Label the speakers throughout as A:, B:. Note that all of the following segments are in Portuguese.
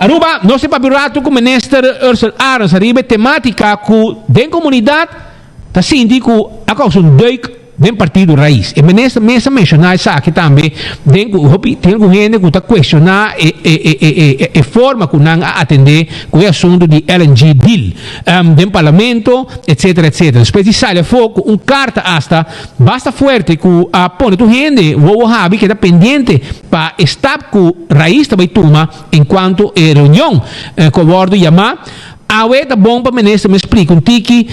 A: Aruba, nós temos papirato com o ministro Ursula Arons, arriba temática com a comunidade, está síndico, a causa um doido, den partido raiz. E ministro mesmo mencionar isso aqui também, tem gente que está questionando a forma que não atender com o assunto de LNG deal, do parlamento, etc, etc. Depois de sair foco, carta hasta, basta forte que a põe tu gente, o habi que está pendente para estar com raiz também toma, enquanto reunião, com o bordo chamar. Awe tá bom para o ministro me explica um tiki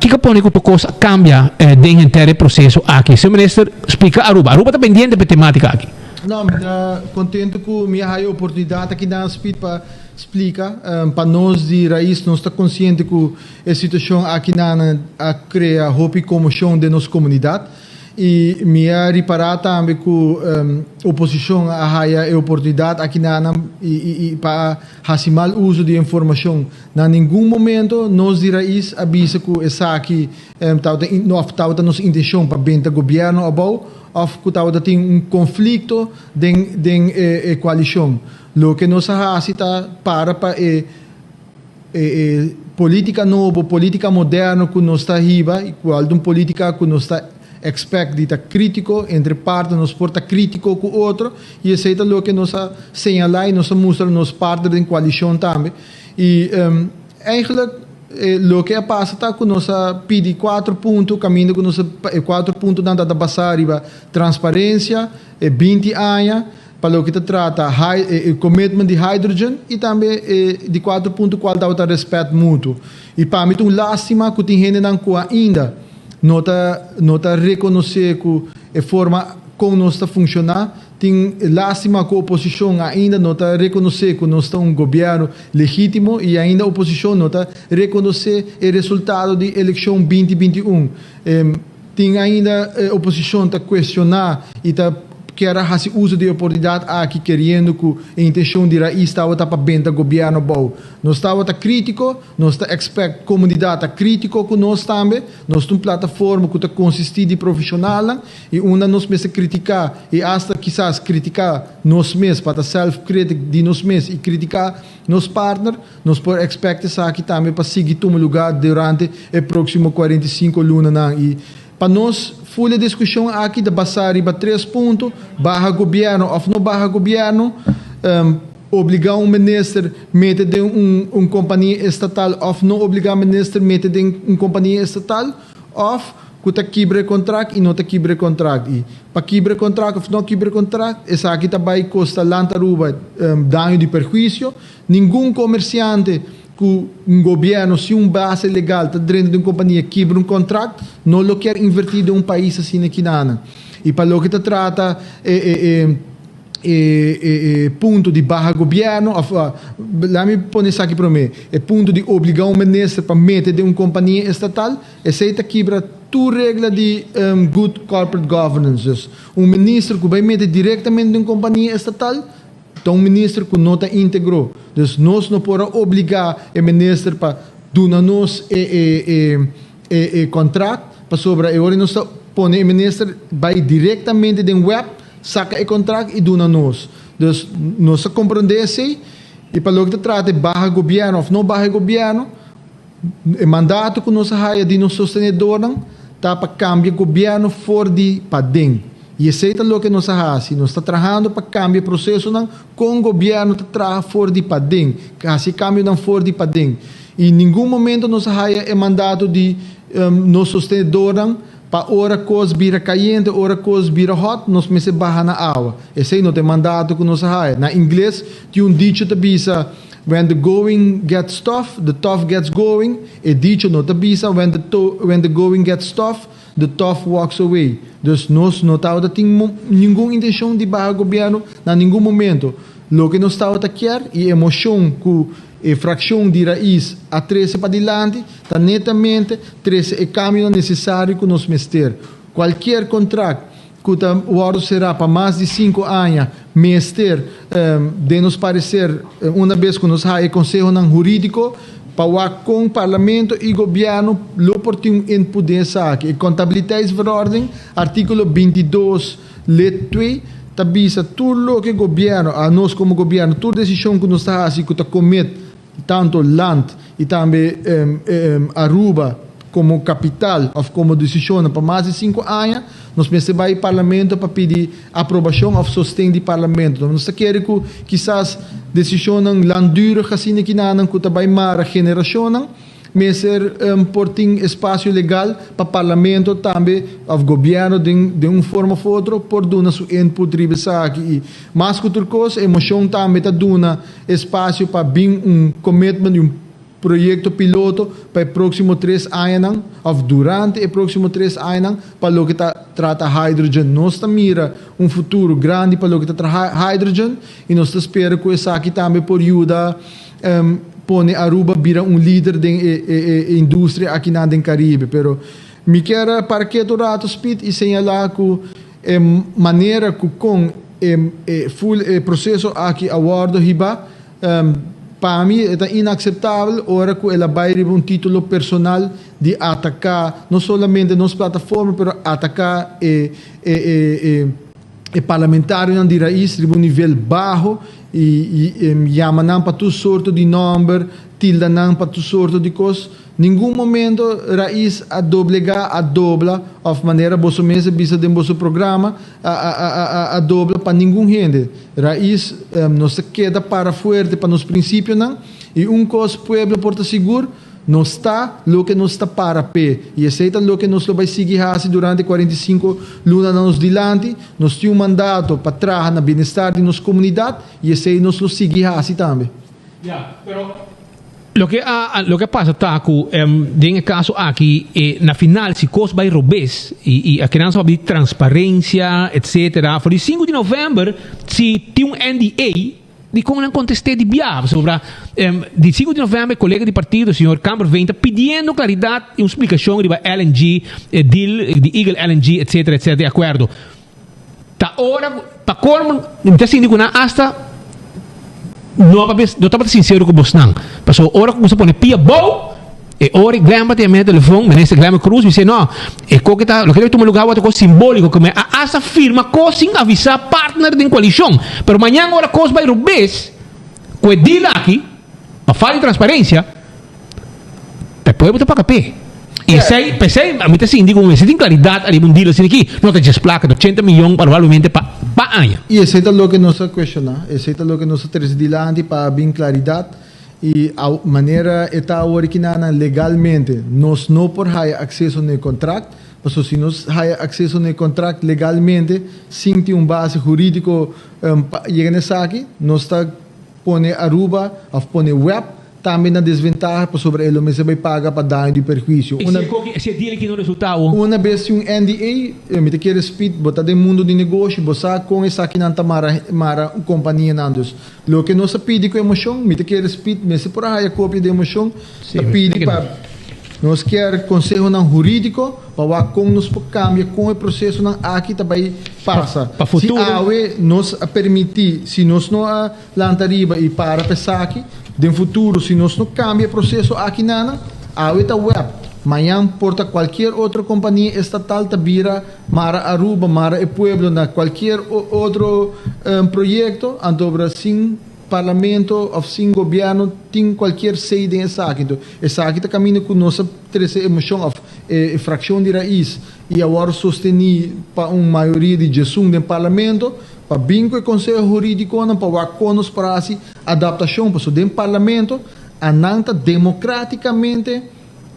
A: que põe que a coisa cambia dentro do processo aqui. Se o ministro explica Aruba está pendente para temática aqui.
B: Não, me dá contente com minha oportunidade aqui na Speed para explicar para nós de raiz nós está consciente que a situação aqui na cria hope como chão de nossa comunidade. E minha reparar também que a oposição a a oportunidade aqui na e para fazer mal uso de informação. Na nenhum momento nós de raiz avisa que essa aqui não estava nossa intenção para bem do governo ou que estava tem conflito dentro da coalição. O que nós fazemos para política nova, política moderna que nós está riba, igual de uma política que nós está expect dita crítico entre parte nos porta crítico com outro e esse é o que nós señala e nós mostra nos parte da coalição também e eigenlijk o que passa está com nós pede 4 pontos caminho com nós 4 pontos na da passar transparência 20 anos para o que trata commitment de hydrogen e também de 4 pontos qual dá o respeito mútuo e para mim lástima que tem gente não ainda nota reconhecer que a forma como nós está funcionando tem lástima que a oposição ainda nota reconhecer que nós estamos um governo legítimo e ainda a oposição nota reconhecer o resultado da eleição 2021 tem ainda a oposição está questionar e está quer fazer uso de oportunidade aqui querendo que a intenção de raiz estava para bem do governo bom. Nós estava crítico, nós está expect comunidade crítico com nós também, nós temos plataforma que está consistente de profissional e uma nós mesmos criticar e hasta quizás criticar nós mesmos para self-critic de nós mesmos e criticar nos partner, nós por expect isso aqui também para seguir tomar lugar durante o próximo 45 lunas e para nós full discussão aqui da Bassari para 3 pontos, barra governo ou não barra governo, obrigar ministro a meter de uma companhia estatal ou não obrigar o ministro a meter de uma companhia estatal, ou que está quebra contrato e não está quebra contrato. E para quebra contrato ou não quebra contrato, essa aqui também custa lantaruba dano de perjuízo, nenhum comerciante que um governo, se um base legal está dentro de uma companhia quebra um contrato, não lo quer invertir de um país assim aqui na e para o que trata ponto de barra governo, lá me põe isso aqui para mim, ponto de obrigar um ministro para meter de uma companhia estatal, aceita quebra tu regra de good corporate governance. Um ministro que vai meter diretamente de uma companhia estatal, então um ministro que não está íntegro. Então, nós não podemos obrigar o ministro para dar-nos contrato para sobre. Agora, nós põe o ministro vai diretamente de web, saca o contrato e dá-nos. Então, nós compreendemos e para o que trata de barra governo ou não barra governo, o mandato que nós temos de nos sostenedor está para cambiar o governo fora de para dentro. E esse é o que nós fazemos. Nós estamos trabalhando para cambiar o processo com o governo que trabalha fora de para dentro. Assim, cambio não fora de para dentro. E em nenhum momento nós temos o mandato de nos sostenedor para hora coisa vira caliente, hora coisa vira hot, nós me se barra na água. Esse é o mandato que nós temos. Na inglês, tem dicho que diz when the going gets tough, the tough gets going. E dicho não diz when the going gets tough, the tough walks away. Dus nós não estamos tendo nenhuma intenção de barrar o governo em nenhum momento. O que nós estamos quer e a emoção que a fração de raiz a 13 para diante, está netamente 13 é caminho necessário que nós mester. Qualquer contrato que o oro será para mais de 5 anos, mester, de nos parecer, uma vez que nós temos o Conselho Jurídico, para com o Parlamento e Governo, o oportuno em poder saque. E Contabilidade e Verordem, artículo 22, letra 2, tabisa tudo que governo, a nós como governo, toda decisão que nós está assim que está comet tanto land e também Aruba como capital ou como decisão para mais de 5 anos, nós pensamos vai ao parlamento para pedir aprovação ou sustento do parlamento. Então, nós queremos que quizás decisão landura assim que não que vai mara geração mas por ter espaço legal para o parlamento também, o governo de uma forma ou outra, por dar seu input aqui. Mas que outra coisa, a emoção também está dando espaço para vir commitment de projeto piloto para os próximos 3 anos, ou durante os próximos 3 anos, para o que trata hydrogen. Nós mira futuro grande para o que trata hydrogen e nós esperamos que isso aqui também por ajudar pone Aruba vira líder da indústria aqui na Caribe. Pero me quero para que todo rato speed e señalar que maneira que com full processo aqui awardo hiba para mim é inaceitável ora que ela vai receber título personal de atacar não somente nossa plataforma, mas atacar parlamentário de raiz de nível baixo e chamam para todo sorto de número, tildam para todo sorto de coisas. Nenhum momento raiz a dobla, of maneira você mesmo bisa de vosso programa a dobla para nenhum gente. Raiz não se queda para forte para nos princípios não e coisa pueblo porta seguro não está lo que não está para pé e aceita lo que nós vai seguir assim durante 45 anos dilante. Nós temos mandato para trabalhar na bem-estar de nossa comunidade e aceita nós lo seguir assim também.
A: Pero lo que pasa está que en el caso aquí na final se coisa vai robes e a criança vai transparência etc. Para o 5 de novembro se tem NDA di come non contesté di biava sobre di 5 di novembre colega di partito signor Camber Venta pidiendo claridad e un'esplicazione di LNG deal di Eagle LNG etc de acuerdo ta ora pa colmo tá sendo que na hasta não estava sincero com você não passou ora que você põe pia bom e ora glamba te me telefone me nesse glamba cruz me dice no e co que tá lo que eu tomo lugar outro coisa simbólico como a essa firma coisa sem avisar partner de coalição pero amanhã ora coisa vai rubes com o deal aqui para falar de transparência para poder botar para pé e sei pensei a mim assim digo se tem claridade ali um deal assim aqui não tem just placa de 80 milhões provavelmente para ano
B: e esse é o que nós questionar esse é o que nós temos dilante para bem claridade e a maneira está originada legalmente nós não por ter acesso no contrato mas se nós temos acesso no contrato legalmente sem ter base jurídico chega aqui nós está põe Aruba ou põe web também na desvantagem sobre ele mas vai pagar para dano de perjuízo
A: esse deal que não resultava
B: uma vez um NDA me te quer speed botar do mundo de negócio botar com essa aqui na mara companhia nandos lo que nós pede com emoção me te quer speed me se por aí a cópia de emoção pede para nós quer conselho não jurídico para com nos cambia com o processo não aqui também passa se nos permitir se nós não lantariba e para pensar aqui de futuro se nós não cambia processo aqui nana a web amanhã porta qualquer outra companhia estatal tabira mara Aruba mara e pueblo na qualquer outro projeto andobra sim parlamento ou sim governo tem qualquer sede essa aqui então essa aqui está caminho com nossa terceira emoção of fração de raiz e agora sostenir para uma maioria de gestão do parlamento para bem com o conselho jurídico não para conos para assim adaptação para o do parlamento ananta democraticamente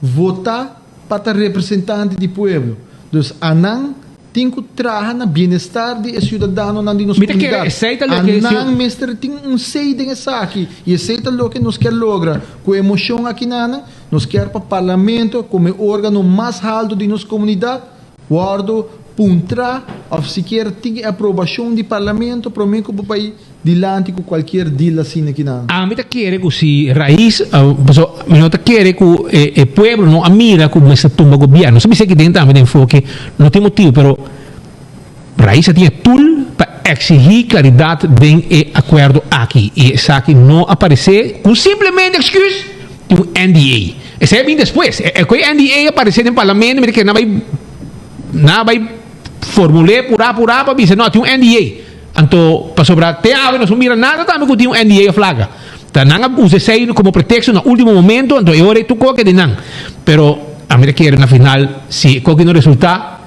B: votar para representante do povo então anan tem que trabalhar no bem-estar de cidadão na nossa comunidade. Anan mestre tem sede nessa aqui e aceita o que nós quer lograr com emoção aqui nós quer para o parlamento como órgão mais alto de nossa comunidade guardo puntra ou sequer tem aprovação do parlamento para mim que o país dilante com qualquer deal assim aqui na
A: a mim tá querer que se raiz não tá querer que o povo não admira como essa tumba governo sabe se que dentro também enfoque não tem motivo pero raiz tinha tool para exigir claridade bem e acordo aqui e essa aqui não aparecer com simplesmente excuse um NDA esse é bem depois é que o NDA aparecer no parlamento mas que não vai formular por para dizer não tem um NDA Anto, para sobrar, te abre, não mira nada, também que tem um NDA flaga. Tá, não usa isso aí como pretexto no último momento, então eu orei tu coque de não. Pero, a mim que na final, se coque não resulta,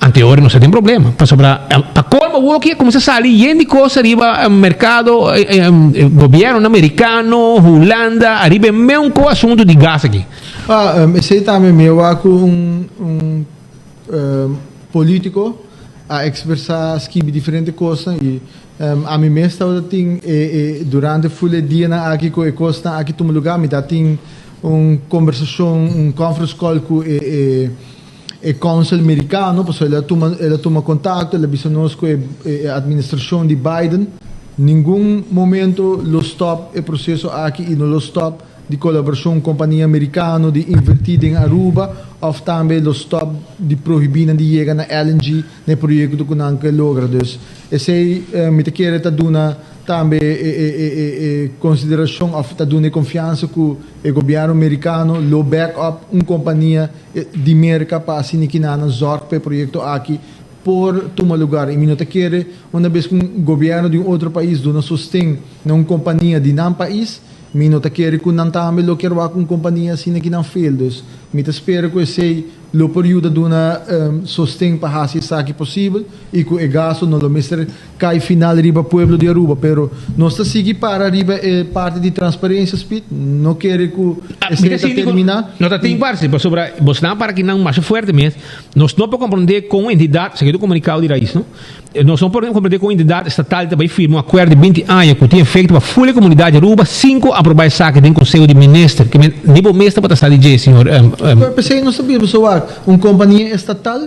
A: anteora não se tem problema. Para sobrar, para colmo, o que começa a sair, e de coisa, arriba, mercado, governo americano, Holanda, arriba, mesmo assunto de gás aqui.
B: Esse também meu político a expressar diferentes coisas e a mim mesmo estava durante o dia na aqui com a costa aqui no lugar me tem conversação conference call com o council americano porque ela toma contato ela avisa nós com a administração de Biden nenhum momento lo stop o processo aqui e não lo stop de colaboração com companhia americana de investir em Aruba ou também lo stop de proibir de chegar na LNG no projeto que não logra dus esse me te quer ta duna também consideração ou ta duna confiança com o governo americano lo backup companhia de América para assim que não zorg para projeto aqui por tomar lugar e não te quer uma vez que governo de outro país duna sustém uma companhia de não país Mino ta quer que não tá me lo quero com companhia assim que não fez dus me te espero que esse lo período duna sostém para fazer isso aqui possível e que o gasto não lo mestre cai final riba pueblo de Aruba pero nós ta seguir para riba parte de transparência speed não quer que esse terminar
A: não tá tem parte sobre você não para que não mais forte mesmo nós não podemos compreender com entidade seguido comunicado de raiz não nós não podemos compreender com entidade estatal também firma um acordo de 20 anos que tem feito para a full comunidade de Aruba 5 aprovar isso aqui tem conselho de ministro que nível mestre para estar de senhor
B: pensei não sabia pessoal uma companhia estatal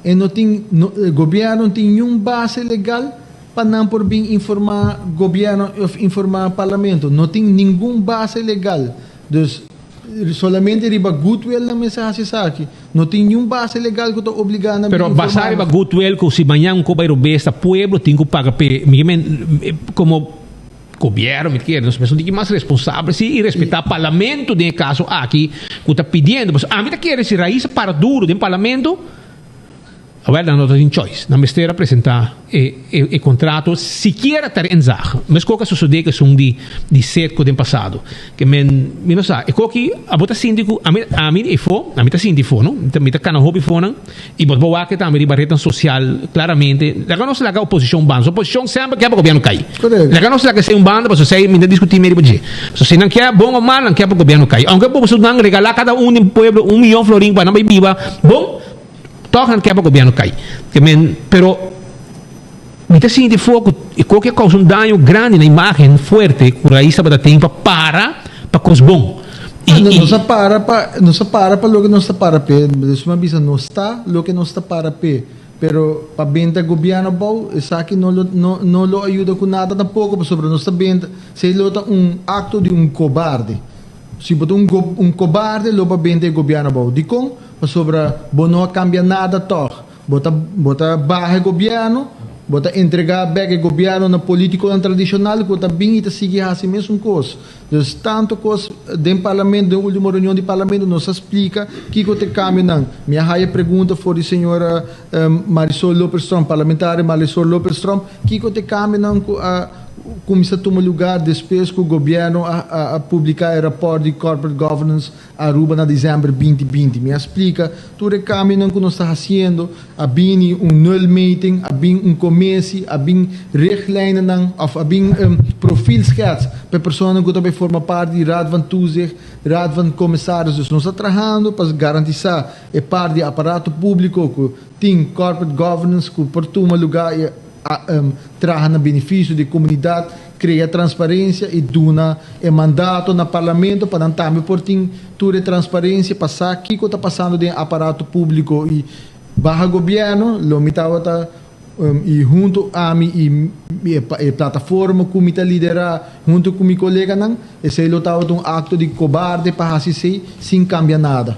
B: e não tem o governo não tem nenhuma base legal para não por bem informar governo informar parlamento não tem nenhuma base legal dus solamente riba goodwill na mensagem aqui não tem nenhuma base legal que está obrigando a
A: pero basar riba goodwill que se amanhã um cobairo besta pueblo tem que pagar como governo, me quer, nós pessoas que mais responsáveis e respeitar o parlamento de caso aqui que está pedindo, mas a mim quer esse raiz para duro do parlamento. Agora não tem choice, não me esteja apresentar o contrato sequer estar em zag, mas qualquer suceder que são de cerco do passado, que me não sabe, e qualquer a bota síndico a mim e for, a mim tá síndico não, também tá cana hobby for não, e bota boa que também de barreira social claramente, lá não se laga oposição bando, oposição sempre que é para o governo cair, lá não se laga ser bando, para você me discutir meio budget, se não quer bom ou mal, não quer para o governo cair, aunque você não regalar cada um pueblo 1 milhão florim para não viva, bom tocan que é para o governo cair. Pero, me assim de fogo, e qualquer causa dano grande na imagem, forte, que o raiz está tempo para coisa bom.
B: Não se para para lo que não está para pé. Uma vez não está, lo que não está para pé. Pero para venda governo bom, isso aqui não lo ajuda com nada tampoco, sobre nossa venda. Se lo tá acto de cobarde. Se botar cobarde, lo para vender governo bom. De com sobre não cambia nada toch bota barra governo bota entregar back governo na política tradicional que tá bem e tá seguir assim mesmo coisa então tanto coisa dentro do parlamento da última reunião do parlamento nos explica que te cambia não minha raia pergunta foi a senhora Marisol Lopes Strom parlamentar Marisol Lopes Strom que te cambia não começa a tomar lugar depois que o governo a publicar o relatório de corporate governance Aruba na dezembro 2020 me explica tudo o caminho que nós estamos fazendo a bem null meeting a bem começo a bem richtlijnen a bem profilschets para pessoas que também formam parte do raad van toezicht raad van commissários dus nós estamos trabalhando para garantizar a parte do aparato público que tem corporate governance que por tomar lugar traga no benefício da comunidade, cria transparência e duna mandato no parlamento para também por toda transparência passar o que está passando no aparato público e barra governo, lo mitava e junto a mim e plataforma que me liderar junto com meu colega não, esse é um acto de cobarde para assim sem cambiar nada.